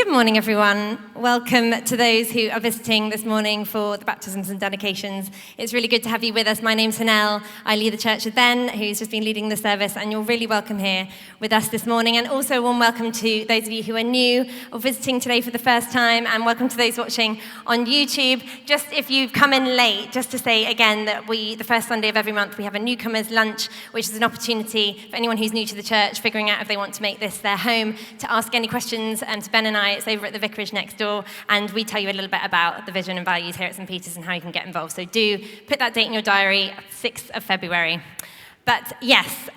Good morning, everyone. Welcome to those who are visiting this morning for the baptisms and dedications. It's really good to have you with us. My name's Hanelle. I lead the church with Ben, who's just been leading the service, and you're really welcome here with us this morning. And also a warm welcome to those of you who are new or visiting today for the first time, and welcome to those watching on YouTube. Just if you've come in late, just to say again that the first Sunday of every month, we have a Newcomers Lunch, which is an opportunity for anyone who's new to the church, figuring out if they want to make this their home, to ask any questions to Ben and I. It's over at the vicarage next door, and we tell you a little bit about the vision and values here at St. Peter's and how you can get involved. So do put that date in your diary, 6th of February. But yes,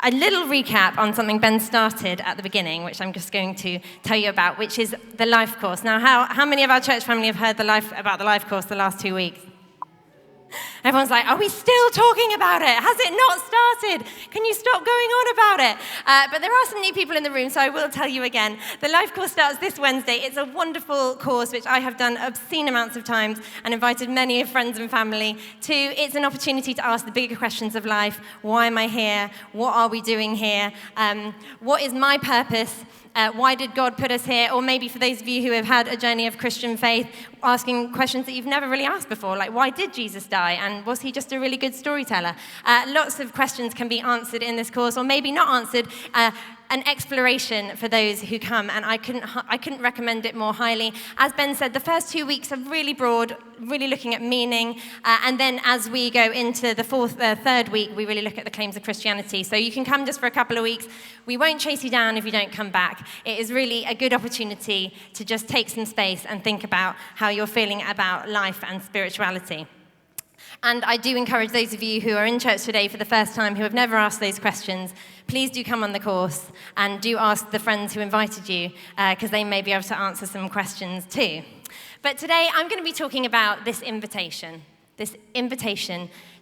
a little recap on something Ben started at the beginning, which I'm just going to tell you about, which is the life course. Now, how many of our church family have heard about the life course the last 2 weeks? Everyone's like, are we still talking about it? Has it not started? Can you stop going on about it? But there are some new people in the room, so I will tell you again. The life course starts this Wednesday. It's a wonderful course, which I have done obscene amounts of times and invited many friends and family to. It's an opportunity to ask the bigger questions of life. Why am I here? What are we doing here? What is my purpose? Why did God put us here? Or maybe for those of you who have had a journey of Christian faith, asking questions that you've never really asked before, like why did Jesus die? And was he just a really good storyteller? Lots of questions can be answered in this course, or maybe not answered. An exploration for those who come, and I couldn't recommend it more highly. As Ben said, the first 2 weeks are really broad, really looking at meaning, and then as we go into the third week, we really look at the claims of Christianity. So you can come just for a couple of weeks. We won't chase you down if you don't come back. It is really a good opportunity to just take some space and think about how you're feeling about life and spirituality. And I do encourage those of you who are in church today for the first time, who have never asked those questions, please do come on the course and do ask the friends who invited you, because they may be able to answer some questions too. But today I'm going to be talking about this invitation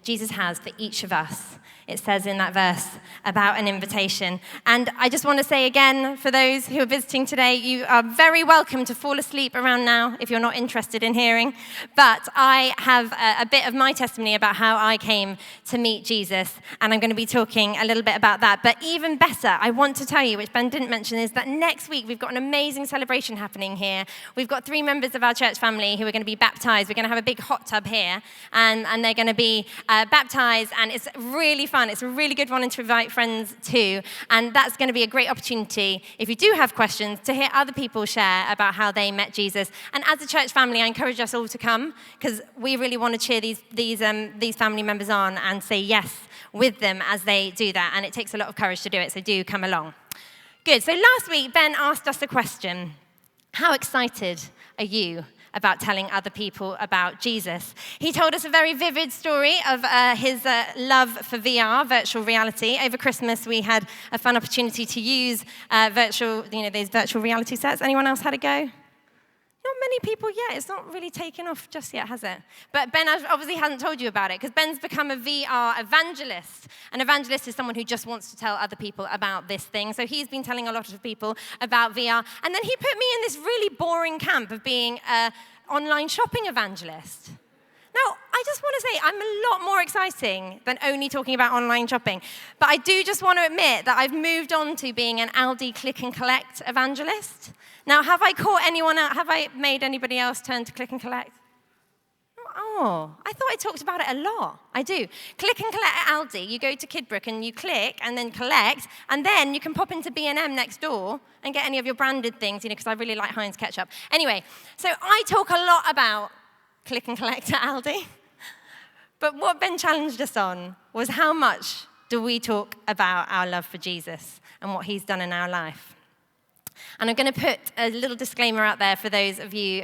Jesus has for each of us. It says in that verse about an invitation. And I just want to say again, for those who are visiting today, you are very welcome to fall asleep around now if you're not interested in hearing. But I have a bit of my testimony about how I came to meet Jesus, and I'm going to be talking a little bit about that. But even better, I want to tell you, which Ben didn't mention, is that next week we've got an amazing celebration happening here. We've got 3 members of our church family who are going to be baptized. We're going to have a big hot tub here, and they're going to be baptized, and it's really fun. It's a really good one to invite friends to, and that's going to be a great opportunity, if you do have questions, to hear other people share about how they met Jesus. And as a church family, I encourage us all to come, because we really want to cheer these family members on and say yes with them as they do that, and it takes a lot of courage to do it, so do come along. Good. So last week, Ben asked us a question. How excited are you about telling other people about Jesus? He told us a very vivid story of his love for VR, virtual reality. Over Christmas, we had a fun opportunity to use those virtual reality sets. Anyone else had a go? Not many people yet. It's not really taken off just yet, has it? But Ben obviously hasn't told you about it, because Ben's become a VR evangelist. An evangelist is someone who just wants to tell other people about this thing. So he's been telling a lot of people about VR. And then he put me in this really boring camp of being an online shopping evangelist. Now, I just want to say I'm a lot more exciting than only talking about online shopping. But I do just want to admit that I've moved on to being an Aldi click and collect evangelist. Now, have I caught anyone out? Have I made anybody else turn to click and collect? Oh, I thought I talked about it a lot. I do. Click and collect at Aldi. You go to Kidbrooke and you click and then collect, and then you can pop into B&M next door and get any of your branded things, because I really like Heinz ketchup. Anyway, so I talk a lot about click and collect at Aldi. But what Ben challenged us on was, how much do we talk about our love for Jesus and what he's done in our life? And I'm going to put a little disclaimer out there for those of you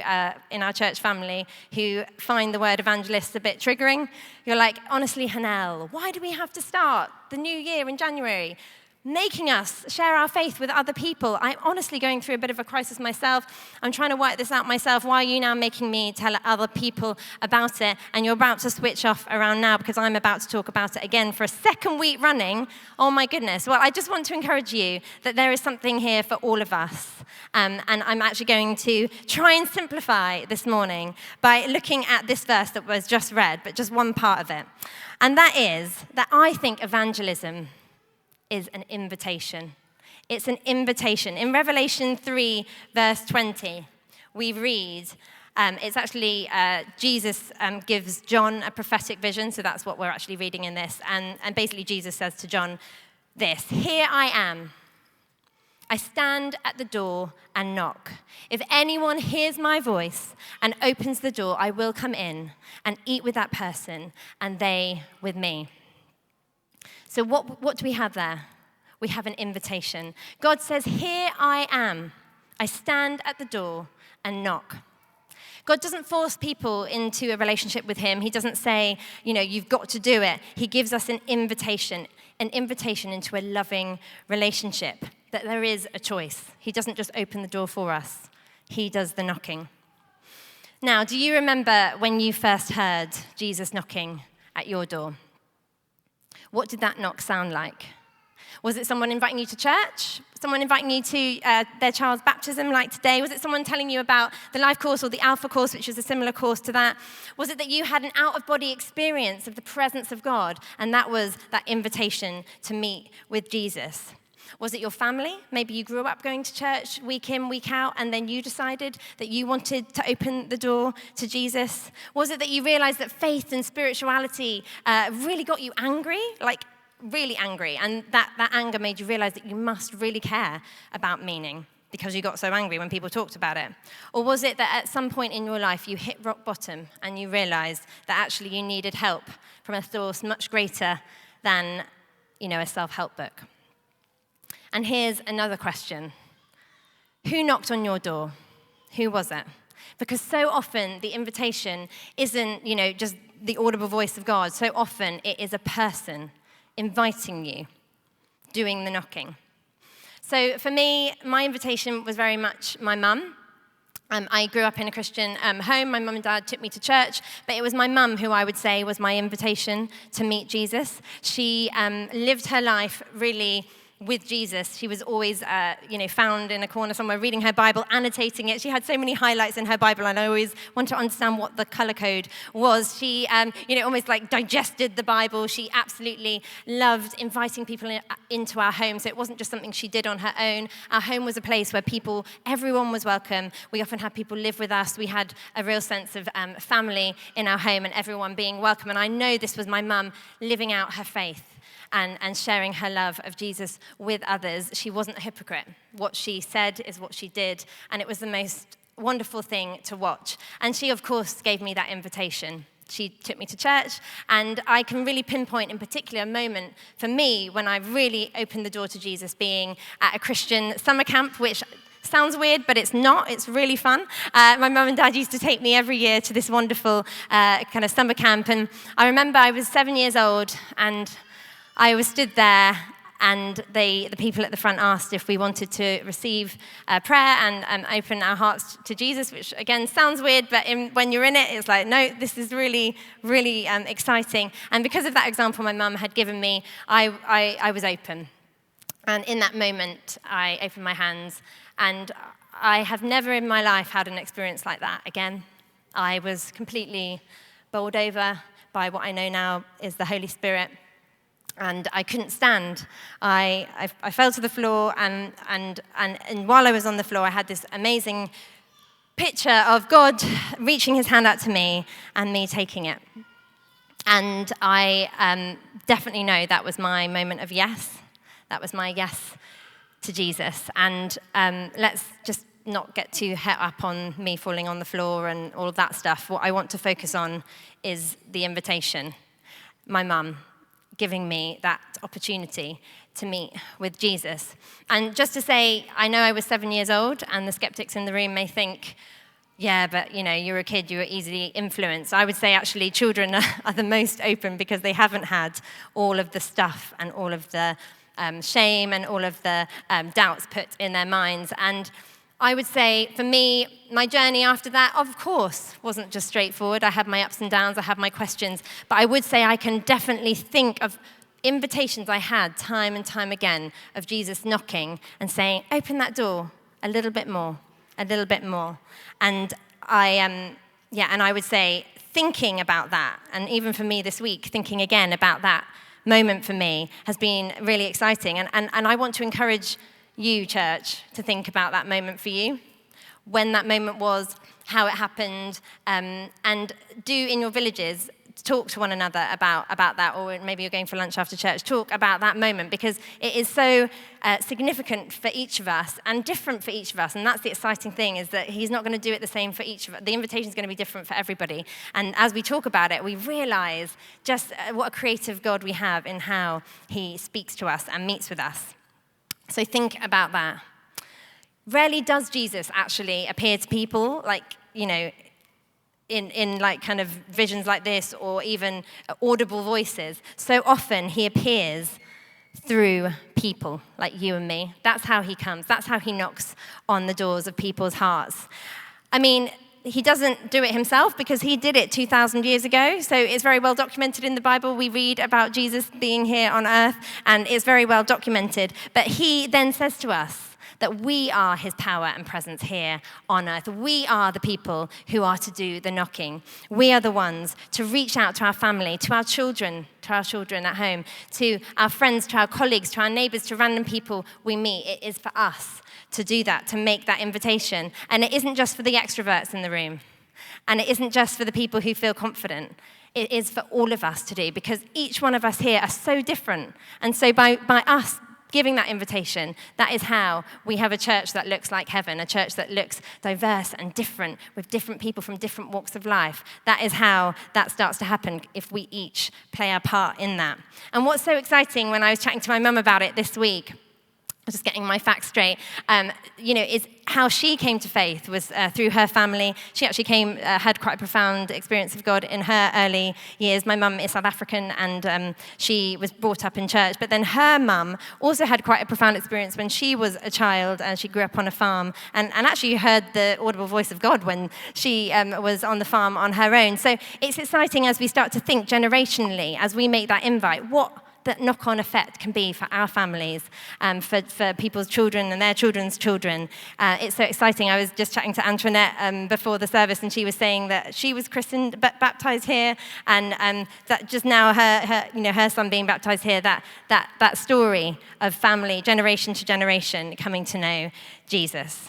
in our church family who find the word evangelist a bit triggering. You're like, honestly, Hanelle, why do we have to start the new year in January? Making us share our faith with other people. I'm honestly going through a bit of a crisis myself. I'm trying to work this out myself. Why are you now making me tell other people about it? And you're about to switch off around now, because I'm about to talk about it again for a second week running. Oh my goodness. Well, I just want to encourage you that there is something here for all of us. And I'm actually going to try and simplify this morning by looking at this verse that was just read, but just one part of it. And that is that I think evangelism is an invitation. It's an invitation. In Revelation 3, verse 20, we read, it's actually Jesus gives John a prophetic vision, so that's what we're actually reading in this. And basically Jesus says to John this, "Here I am. I stand at the door and knock. If anyone hears my voice and opens the door, I will come in and eat with that person and they with me." So what do we have there? We have an invitation. God says, "Here I am. I stand at the door and knock." God doesn't force people into a relationship with him. He doesn't say, you've got to do it. He gives us an invitation into a loving relationship, that there is a choice. He doesn't just open the door for us. He does the knocking. Now, do you remember when you first heard Jesus knocking at your door? What did that knock sound like? Was it someone inviting you to church? Someone inviting you to their child's baptism like today? Was it someone telling you about the Life course or the Alpha course, which is a similar course to that? Was it that you had an out-of-body experience of the presence of God, and that was that invitation to meet with Jesus? Was it your family? Maybe you grew up going to church week in, week out, and then you decided that you wanted to open the door to Jesus? Was it that you realized that faith and spirituality really got you angry? Really angry, and that anger made you realize that you must really care about meaning because you got so angry when people talked about it? Or was it that at some point in your life you hit rock bottom and you realized that actually you needed help from a source much greater than, a self-help book? And here's another question. Who knocked on your door? Who was it? Because so often the invitation isn't, just the audible voice of God. So often it is a person inviting you, doing the knocking. So for me, my invitation was very much my mum. I grew up in a Christian home. My mum and dad took me to church, but it was my mum who I would say was my invitation to meet Jesus. She lived her life really with Jesus. She was always, found in a corner somewhere reading her Bible, annotating it. She had so many highlights in her Bible, and I always want to understand what the color code was. She, almost digested the Bible. She absolutely loved inviting people into our home, so it wasn't just something she did on her own. Our home was a place where everyone was welcome. We often had people live with us. We had a real sense of family in our home and everyone being welcome, and I know this was my mum living out her faith and sharing her love of Jesus with others. She wasn't a hypocrite. What she said is what she did, and it was the most wonderful thing to watch. And she, of course, gave me that invitation. She took me to church, and I can really pinpoint in particular a moment for me when I really opened the door to Jesus, being at a Christian summer camp, which sounds weird, but it's not. It's really fun. My mum and dad used to take me every year to this wonderful kind of summer camp, and I remember I was 7 years old, and I was stood there, and the people at the front asked if we wanted to receive prayer and open our hearts to Jesus, which, again, sounds weird, but when you're in it, it's like, no, this is really, really exciting. And because of that example my mum had given me, I was open. And in that moment, I opened my hands, and I have never in my life had an experience like that again. I was completely bowled over by what I know now is the Holy Spirit. And I couldn't stand. I fell to the floor, and while I was on the floor, I had this amazing picture of God reaching his hand out to me and me taking it. And I definitely know that was my moment of yes. That was my yes to Jesus. And let's just not get too het up on me falling on the floor and all of that stuff. What I want to focus on is the invitation. My mum giving me that opportunity to meet with Jesus. And just to say, I know I was 7 years old, and the skeptics in the room may think, yeah, but you're a kid, you were easily influenced. I would say actually children are the most open because they haven't had all of the stuff and all of the shame and all of the doubts put in their minds. And I would say, for me, my journey after that, of course, wasn't just straightforward. I had my ups and downs, I had my questions, but I would say I can definitely think of invitations I had time and time again of Jesus knocking and saying, open that door a little bit more, a little bit more. And and I would say thinking about that, and even for me this week, thinking again about that moment for me has been really exciting. And I want to encourage you, church, to think about that moment for you, when that moment was, how it happened, and do in your villages talk to one another about that, or maybe you're going for lunch after church, talk about that moment, because it is so significant for each of us and different for each of us. And that's the exciting thing, is that he's not going to do it the same for each of us. The invitation is going to be different for everybody. And as we talk about it, we realize just what a creative God we have in how he speaks to us and meets with us. So think about that. Rarely does Jesus actually appear to people, like, in like kind of visions like this, or even audible voices. So often he appears through people like you and me. That's how he comes. That's how he knocks on the doors of people's hearts. I mean, he doesn't do it himself, because he did it 2,000 years ago. So it's very well documented in the Bible. We read about Jesus being here on earth, and it's very well documented. But he then says to us that we are his power and presence here on earth. We are the people who are to do the knocking. We are the ones to reach out to our family, to our children at home, to our friends, to our colleagues, to our neighbors, to random people we meet. It is for us to do that, to make that invitation. And it isn't just for the extroverts in the room. And it isn't just for the people who feel confident. It is for all of us to do, because each one of us here are so different. And so by us giving that invitation, that is how we have a church that looks like heaven, a church that looks diverse and different, with different people from different walks of life. That is how that starts to happen if we each play our part in that. And what's so exciting, when I was chatting to my mum about it this week, just getting my facts straight, is how she came to faith was through her family. She actually had quite a profound experience of God in her early years. My mum is South African, and she was brought up in church. But then her mum also had quite a profound experience when she was a child, and she grew up on a farm, and actually heard the audible voice of God when she was on the farm on her own. So it's exciting as we start to think generationally, as we make that invite, what that knock-on effect can be for our families, for people's children and their children's children. It's so exciting. I was just chatting to Antoinette before the service, and she was saying that she was christened, baptized here, and that just now her son being baptized here, that story of family, generation to generation, coming to know Jesus.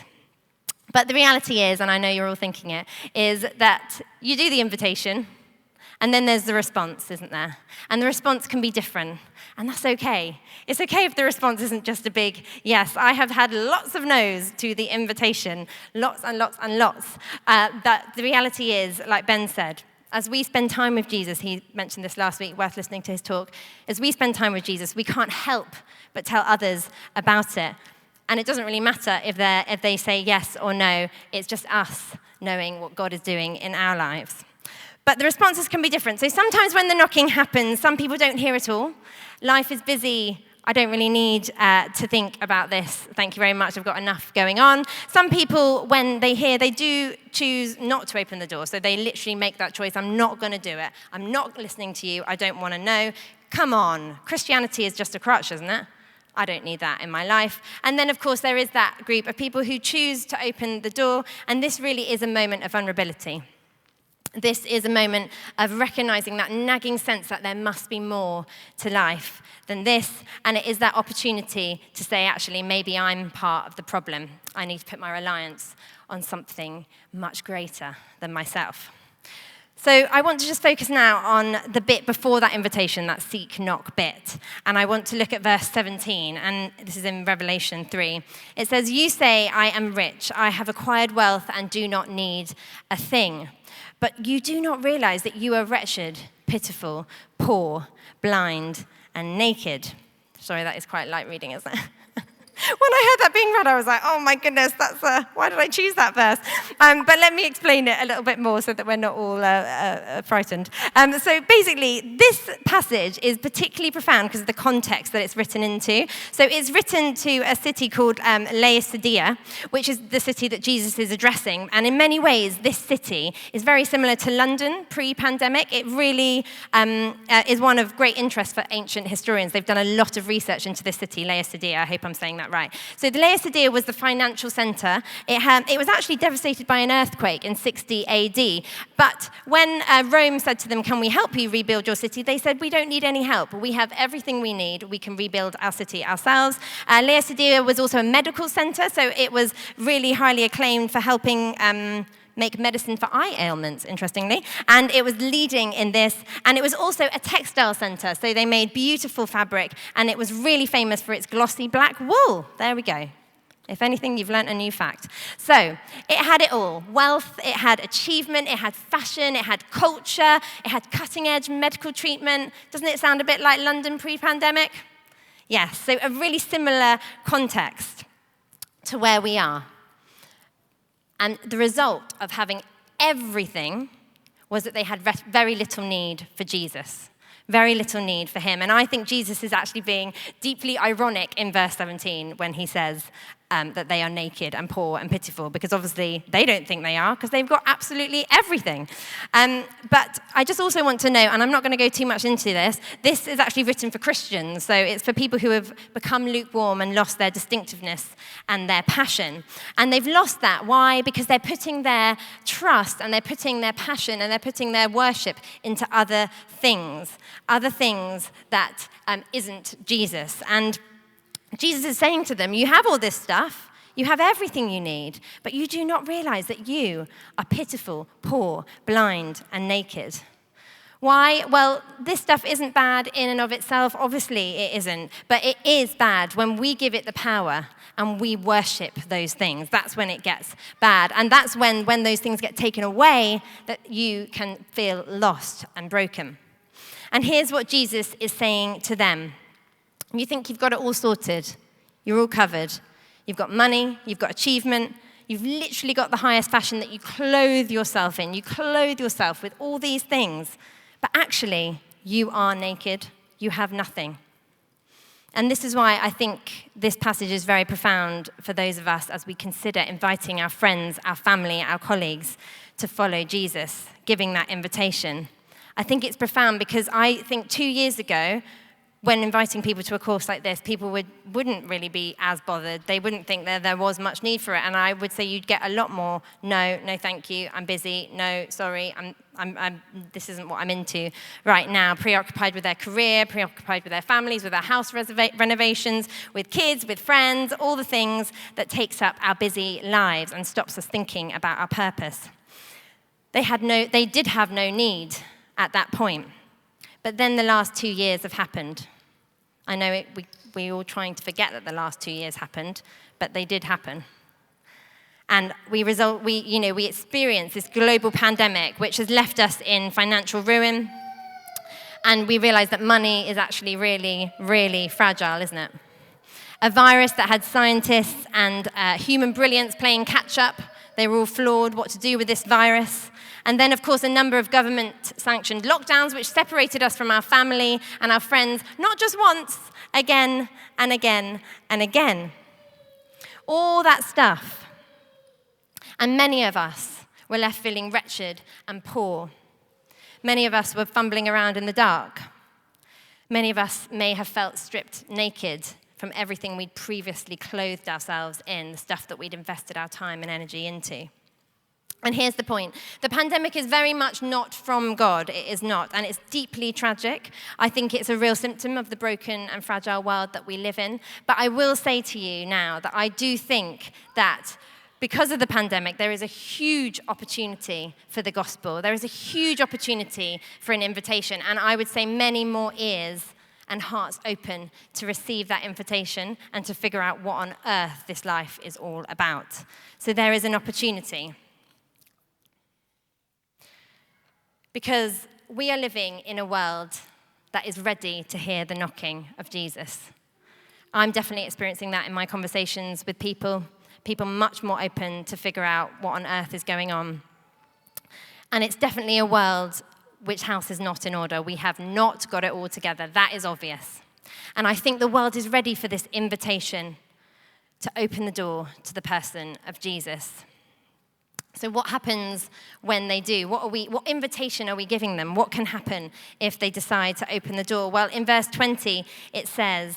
But the reality is, and I know you're all thinking it, is that you do the invitation, and then there's the response, isn't there? And the response can be different, and that's okay. It's okay if the response isn't just a big yes. I have had lots of no's to the invitation, lots and lots and lots. But the reality is, like Ben said, as we spend time with Jesus, he mentioned this last week, worth listening to his talk, as we spend time with Jesus, we can't help but tell others about it. And it doesn't really matter if they say yes or no. It's just us knowing what God is doing in our lives. But the responses can be different. So sometimes when the knocking happens, some people don't hear it all. Life is busy. I don't really need to think about this. Thank you very much. I've got enough going on. Some people, when they hear, they do choose not to open the door. So they literally make that choice. I'm not going to do it. I'm not listening to you. I don't want to know. Come on. Christianity is just a crutch, isn't it? I don't need that in my life. And then, of course, there is that group of people who choose to open the door. And this really is a moment of vulnerability. This is a moment of recognizing that nagging sense that there must be more to life than this. And it is that opportunity to say, actually, maybe I'm part of the problem. I need to put my reliance on something much greater than myself. So I want to just focus now on the bit before that invitation, that seek, knock bit. And I want to look at verse 17, and this is in Revelation 3. It says, "You say, I am rich, I have acquired wealth and do not need a thing. But you do not realize that you are wretched, pitiful, poor, blind, and naked." Sorry, that is quite light reading, isn't it? When I heard that being read, I was like, oh my goodness, why did I choose that verse? But let me explain it a little bit more so that we're not all frightened. So basically, this passage is particularly profound because of the context that it's written into. So it's written to a city called Laodicea, which is the city that Jesus is addressing. And in many ways, this city is very similar to London pre-pandemic. It really is one of great interest for ancient historians. They've done a lot of research into this city, Laodicea. I hope I'm saying that that right. So the Laodicea was the financial center. It was actually devastated by an earthquake in 60 AD. But when Rome said to them, can we help you rebuild your city? They said, we don't need any help. We have everything we need. We can rebuild our city ourselves. Laodicea was also a medical center, so it was really highly acclaimed for helping make medicine for eye ailments, interestingly. And it was leading in this. And it was also a textile center. So they made beautiful fabric. And it was really famous for its glossy black wool. There we go. If anything, you've learnt a new fact. So it had it all. Wealth, it had achievement, it had fashion, it had culture, it had cutting-edge medical treatment. Doesn't it sound a bit like London pre-pandemic? Yes, so a really similar context to where we are. And the result of having everything was that they had very little need for Jesus, very little need for him. And I think Jesus is actually being deeply ironic in verse 17 when he says that they are naked and poor and pitiful, because obviously they don't think they are, because they've got absolutely everything. But I just also want to know, and I'm not going to go too much into this, this is actually written for Christians, so it's for people who have become lukewarm and lost their distinctiveness and their passion. And they've lost that. Why? Because they're putting their trust and they're putting their passion and they're putting their worship into other things that isn't Jesus. And Jesus is saying to them, you have all this stuff, you have everything you need, but you do not realize that you are pitiful, poor, blind, and naked. Why? Well, this stuff isn't bad in and of itself. Obviously, it isn't. But it is bad when we give it the power and we worship those things. That's when it gets bad. And that's when those things get taken away, that you can feel lost and broken. And here's what Jesus is saying to them. You think you've got it all sorted. You're all covered. You've got money. You've got achievement. You've literally got the highest fashion that you clothe yourself in. You clothe yourself with all these things. But actually, you are naked. You have nothing. And this is why I think this passage is very profound for those of us as we consider inviting our friends, our family, our colleagues to follow Jesus, giving that invitation. I think it's profound because I think 2 years ago, when inviting people to a course like this, people wouldn't really be as bothered. They wouldn't think that there was much need for it. And I would say you'd get a lot more, no thank you, I'm busy, no, sorry, this isn't what I'm into right now. Preoccupied with their career, preoccupied with their families, with their house renovations, with kids, with friends, all the things that takes up our busy lives and stops us thinking about our purpose. They did have no need at that point. But then the last 2 years have happened. I know we're all trying to forget that the last 2 years happened, but they did happen. And we experienced this global pandemic, which has left us in financial ruin. And we realized that money is actually really, really fragile, isn't it? A virus that had scientists and human brilliance playing catch up. They were all flawed what to do with this virus. And then, of course, a number of government-sanctioned lockdowns, which separated us from our family and our friends, not just once, again and again and again. All that stuff. And many of us were left feeling wretched and poor. Many of us were fumbling around in the dark. Many of us may have felt stripped naked from everything we'd previously clothed ourselves in, the stuff that we'd invested our time and energy into. And here's the point. The pandemic is very much not from God. It is not. And it's deeply tragic. I think it's a real symptom of the broken and fragile world that we live in. But I will say to you now that I do think that because of the pandemic, there is a huge opportunity for the gospel. There is a huge opportunity for an invitation. And I would say many more ears and hearts open to receive that invitation and to figure out what on earth this life is all about. So there is an opportunity. Because we are living in a world that is ready to hear the knocking of Jesus. I'm definitely experiencing that in my conversations with people much more open to figure out what on earth is going on. And it's definitely a world which house is not in order. We have not got it all together. That is obvious. And I think the world is ready for this invitation to open the door to the person of Jesus. So what happens when they do? What invitation are we giving them? What can happen if they decide to open the door? Well, in verse 20, it says,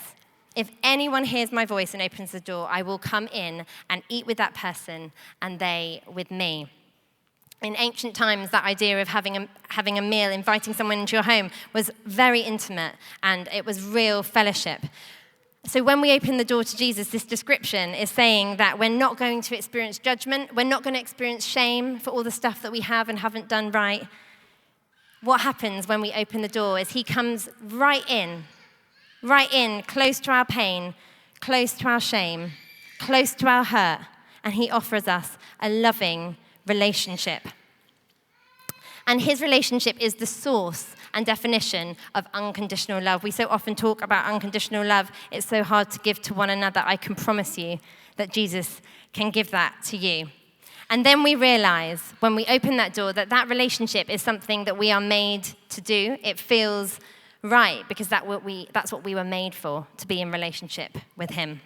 If anyone hears my voice and opens the door, I will come in and eat with that person and they with me. In ancient times, that idea of having a meal, inviting someone into your home, was very intimate, and it was real fellowship. So when we open the door to Jesus, this description is saying that we're not going to experience judgment, we're not going to experience shame for all the stuff that we have and haven't done right. What happens when we open the door is he comes right in, close to our pain, close to our shame, close to our hurt, and he offers us a loving relationship. And his relationship is the source and definition of unconditional love. We so often talk about unconditional love. It's so hard to give to one another. I can promise you that Jesus can give that to you. And then we realize when we open that door that that relationship is something that we are made to do. It feels right because that's what we were made for, to be in relationship with him.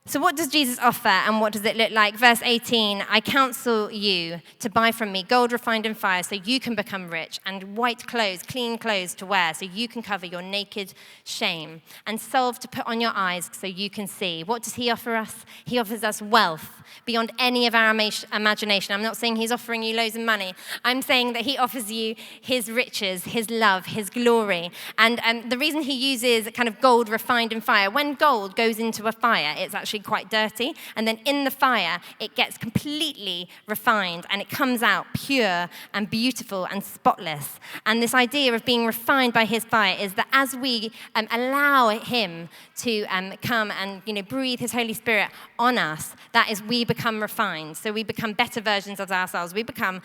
So what does Jesus offer and what does it look like? Verse 18, I counsel you to buy from me gold refined in fire so you can become rich, and white clothes, clean clothes to wear so you can cover your naked shame, and salve to put on your eyes so you can see. What does he offer us? He offers us wealth beyond any of our imagination. I'm not saying he's offering you loads of money. I'm saying that he offers you his riches, his love, his glory. And the reason he uses kind of gold refined in fire, when gold goes into a fire, it's actually quite dirty, and then in the fire it gets completely refined and it comes out pure and beautiful and spotless. And this idea of being refined by his fire is that as we allow him to come and breathe his Holy Spirit on us, that is, we become refined. So we become better versions of ourselves. We become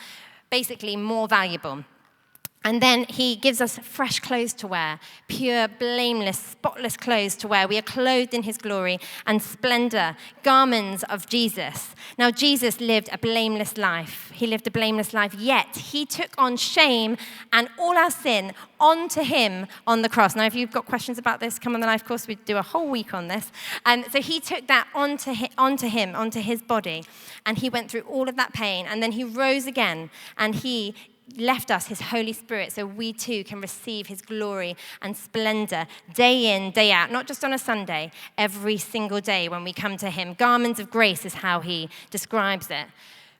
basically more valuable. And then he gives us fresh clothes to wear, pure, blameless, spotless clothes to wear. We are clothed in his glory and splendor, garments of Jesus. Now, Jesus lived a blameless life. He lived a blameless life, yet he took on shame and all our sin onto him on the cross. Now, if you've got questions about this, come on the life course. We'd do a whole week on this. So he took that onto his body, and he went through all of that pain, and then he rose again, and he left us his Holy Spirit so we too can receive his glory and splendor day in, day out, not just on a Sunday, every single day when we come to him. Garments of grace is how he describes it.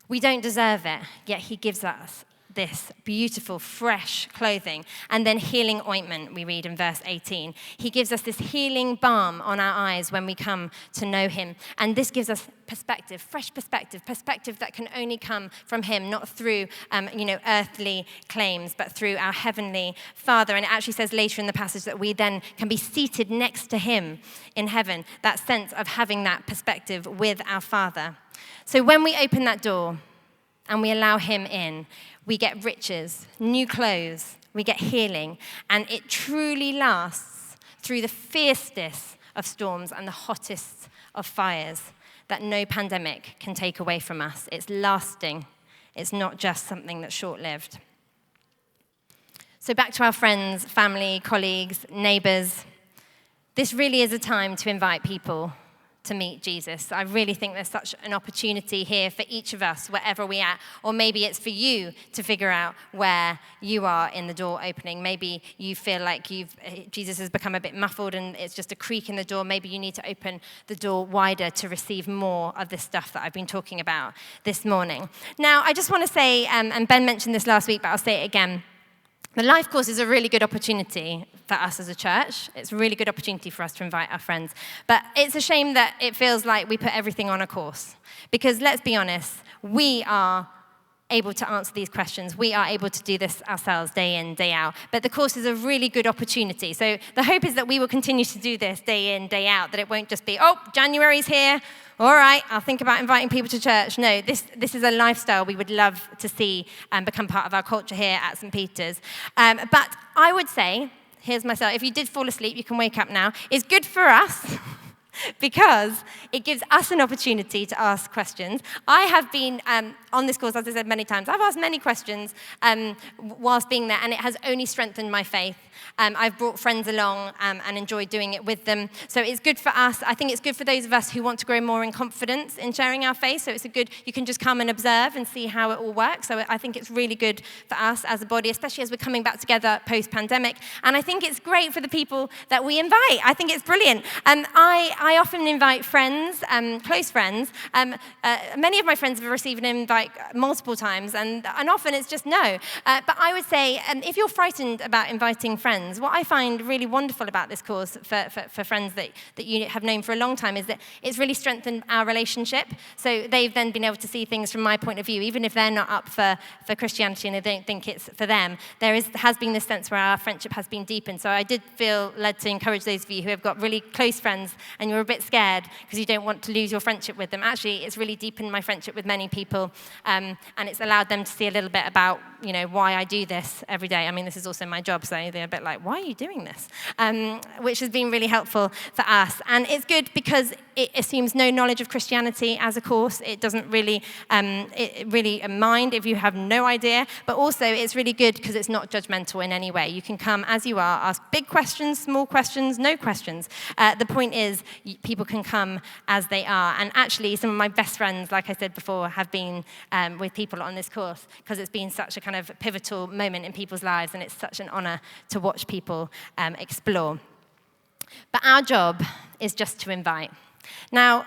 We don't deserve it, yet he gives us this beautiful, fresh clothing. And then healing ointment, we read in verse 18. He gives us this healing balm on our eyes when we come to know him. And this gives us perspective, fresh perspective that can only come from him, not through, earthly claims, but through our heavenly Father. And it actually says later in the passage that we then can be seated next to him in heaven, that sense of having that perspective with our Father. So when we open that door and we allow him in, we get riches, new clothes, we get healing, and it truly lasts through the fiercest of storms and the hottest of fires that no pandemic can take away from us. It's lasting. It's not just something that's short-lived. So back to our friends, family, colleagues, neighbors. This really is a time to invite people to meet Jesus. I really think there's such an opportunity here for each of us, wherever we're at. Or maybe it's for you to figure out where you are in the door opening. Maybe you feel like Jesus has become a bit muffled and it's just a creak in the door. Maybe you need to open the door wider to receive more of this stuff that I've been talking about this morning. Now, I just want to say, and Ben mentioned this last week, but I'll say it again. The life course is a really good opportunity for us as a church. It's a really good opportunity for us to invite our friends. But it's a shame that it feels like we put everything on a course. Because let's be honest, we are able to answer these questions. We are able to do this ourselves day in, day out. But the course is a really good opportunity. So the hope is that we will continue to do this day in, day out, that it won't just be, January's here. All right, I'll think about inviting people to church. No, this is a lifestyle we would love to see become part of our culture here at St. Peter's. But I would say, here's myself, if you did fall asleep, you can wake up now. It's good for us because it gives us an opportunity to ask questions. I have been on this course, as I said many times, I've asked many questions whilst being there, and it has only strengthened my faith. I've brought friends along and enjoyed doing it with them. So it's good for us. I think it's good for those of us who want to grow more in confidence in sharing our faith. So you can just come and observe and see how it all works. So I think it's really good for us as a body, especially as we're coming back together post-pandemic. And I think it's great for the people that we invite. I think it's brilliant. I often invite friends, close friends. Many of my friends have received an invite multiple times, and often it's just no. But I would say, if you're frightened about inviting friends, what I find really wonderful about this course for friends that you have known for a long time is that it's really strengthened our relationship. So they've then been able to see things from my point of view, even if they're not up for Christianity and they don't think it's for them. Has been this sense where our friendship has been deepened. So I did feel led to encourage those of you who have got really close friends and you're a bit scared because you don't want to lose your friendship with them. Actually, it's really deepened my friendship with many people, and it's allowed them to see a little bit about, why I do this every day. I mean, this is also my job, so they're a bit like, why are you doing this? Which has been really helpful for us. And it's good because it assumes no knowledge of Christianity as a course. It doesn't really mind if you have no idea, but also it's really good because it's not judgmental in any way. You can come as you are, ask big questions, small questions, no questions. The point is people can come as they are. And actually, some of my best friends, like I said before, have been with people on this course because it's been such a kind of pivotal moment in people's lives, and it's such an honor to watch people explore. But our job is just to invite. Now,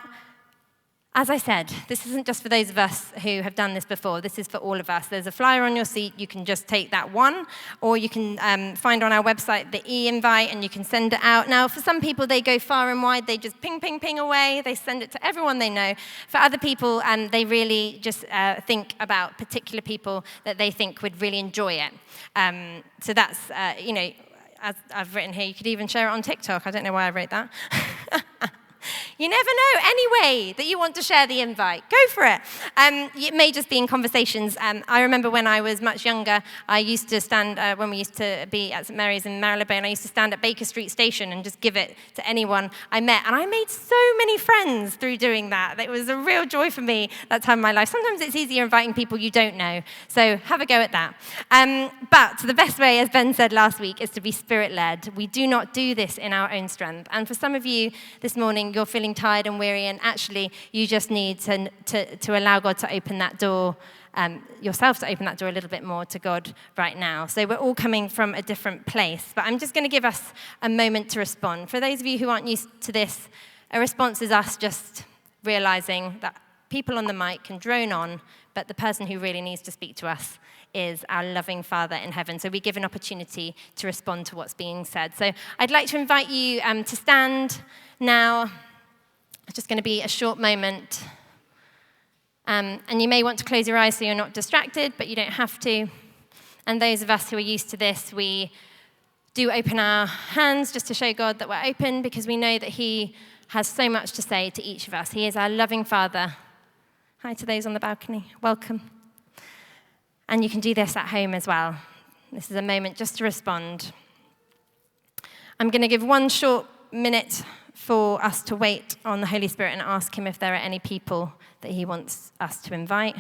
as I said, this isn't just for those of us who have done this before. This is for all of us. There's a flyer on your seat. You can just take that one, or you can find on our website the e-invite, and you can send it out. Now, for some people, they go far and wide. They just ping, ping, ping away. They send it to everyone they know. For other people, they really just think about particular people that they think would really enjoy it. So that's, as I've written here, you could even share it on TikTok. I don't know why I wrote that. You never know. Any way that you want to share the invite, go for it. It may just be in conversations. I remember when I was much younger, I used to stand, when we used to be at St. Mary's in Marylebone, I used to stand at Baker Street Station and just give it to anyone I met. And I made so many friends through doing that. It was a real joy for me that time in my life. Sometimes it's easier inviting people you don't know. So have a go at that. But the best way, as Ben said last week, is to be Spirit-led. We do not do this in our own strength. And for some of you this morning, you're feeling tired and weary, and actually you just need to allow God to open that door, yourself to open that door a little bit more to God right now. So we're all coming from a different place, but I'm just going to give us a moment to respond. For those of you who aren't used to this, a response is us just realizing that people on the mic can drone on, but the person who really needs to speak to us is our loving Father in heaven. So we give an opportunity to respond to what's being said. So I'd like to invite you to stand now. It's just going to be a short moment. And you may want to close your eyes so you're not distracted, but you don't have to. And those of us who are used to this, we do open our hands just to show God that we're open, because we know that He has so much to say to each of us. He is our loving Father. Hi to those on the balcony. Welcome. And you can do this at home as well. This is a moment just to respond. I'm going to give one short minute for us to wait on the Holy Spirit and ask Him if there are any people that He wants us to invite.